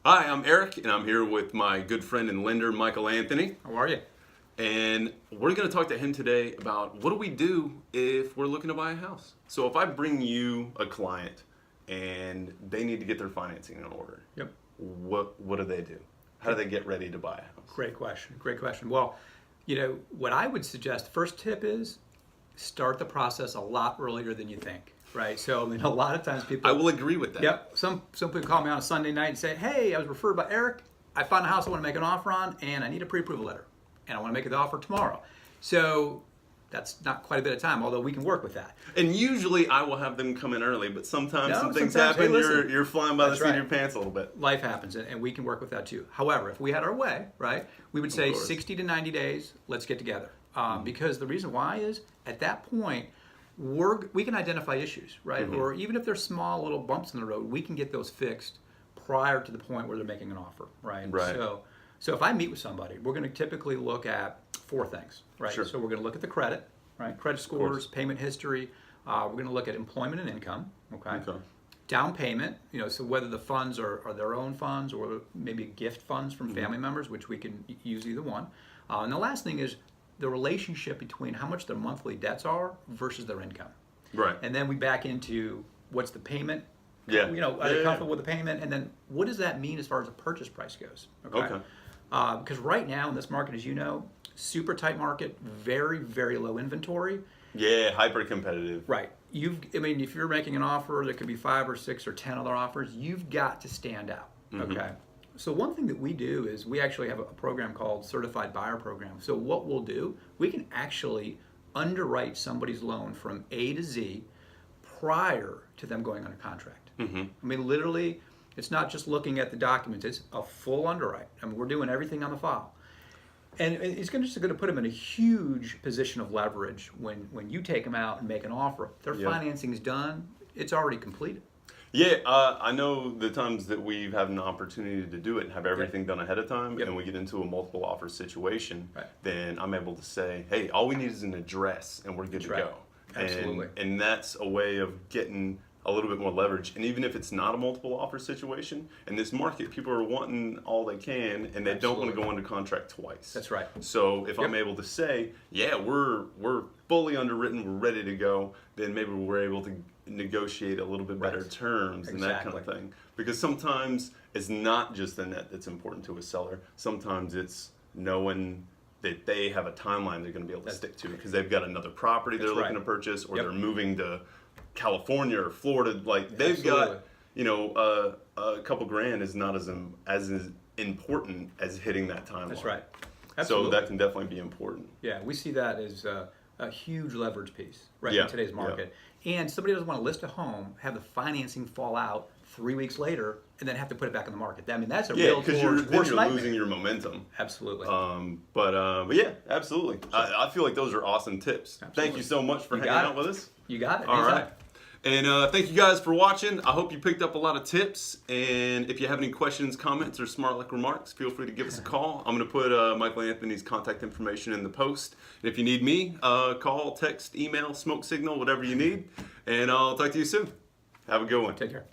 Hi, I'm Eric, and I'm here with my good friend and lender, Michael Anthony. How are you? And we're going to talk to him today about what do we do if we're looking to buy a house. So if I bring you a client and they need to get their financing in order, Yep. what do they do? How do they get ready to buy a house? Great question. Great question. Well, what I would suggest, first tip is start the process a lot earlier than you think, right? So, a lot of times people... I will agree with that. Yep. Some people call me on a Sunday night and say, hey, I was referred by Eric. I found a house I want to make an offer on, and I need a pre-approval letter. And I want to make the offer tomorrow. So that's not quite a bit of time, although we can work with that. And usually I will have them come in early, but sometimes some things sometimes, happen. hey, listen, you're flying by the that's seat of right. your pants a little bit. Life happens, and we can work with that too. However, if we had our way, right, we would say course. 60 to 90 days, let's get together. Because the reason why is, at that point, we can identify issues, right? Mm-hmm. Or even if there's small little bumps in the road, we can get those fixed prior to the point where they're making an offer, right? Right. So if I meet with somebody, we're going to typically look at 4 things, right? Sure. So we're going to look at the credit, right? Credit scores, payment history. We're going to look at employment and income, okay? Down payment, so whether the funds are their own funds or maybe gift funds from family members, which we can use either one. And the last thing is the relationship between how much their monthly debts are versus their income. Right. And then we back into what's the payment. Yeah. Are they comfortable with the payment? And then what does that mean as far as the purchase price goes? Okay. Because right now in this market, as you know, super tight market, very, very low inventory. Yeah, hyper competitive. Right. If you're making an offer, there could be 5 or 6 or 10 other offers. You've got to stand out. Okay. So one thing that we do is we actually have a program called Certified Buyer Program. So what we'll do, we can actually underwrite somebody's loan from A to Z prior to them going under contract. Literally, it's not just looking at the documents, it's a full underwrite. We're doing everything on the file. And it's just going to put them in a huge position of leverage when you take them out and make an offer. Their financing's done, it's already completed. Yeah, I know the times that we've had an opportunity to do it and have everything done ahead of time, and we get into a multiple offer situation, then I'm able to say, hey, all we need is an address and we're good to go. Absolutely. And that's a way of getting a little bit more leverage. And even if it's not a multiple offer situation, in this market, people are wanting all they can and they don't want to go under contract twice. That's right. So if I'm able to say, yeah, we're fully underwritten, we're ready to go, then maybe we're able to negotiate a little bit better terms and that kind of thing. Because sometimes it's not just the net that's important to a seller. Sometimes it's knowing that they have a timeline they're going to be able to stick to because they've got another property they're looking to purchase, or they're moving to California or Florida. Like they've got, a couple grand is not as important as hitting that timeline. That's right. Absolutely. So that can definitely be important. Yeah, we see that as a huge leverage piece in today's market. And somebody doesn't want to list a home, have the financing fall out 3 weeks later, and then have to put it back in the market. That's a real because you're losing your momentum. Absolutely. But yeah, absolutely. I feel like those are awesome tips. Absolutely. Thank you so much for hanging out with us. You got it. All Anytime. right. And thank you guys for watching. I hope you picked up a lot of tips. And if you have any questions, comments, or smart aleck remarks, feel free to give us a call. I'm going to put Michael Anthony's contact information in the post. And if you need me, call, text, email, smoke signal, whatever you need. And I'll talk to you soon. Have a good one. Take care.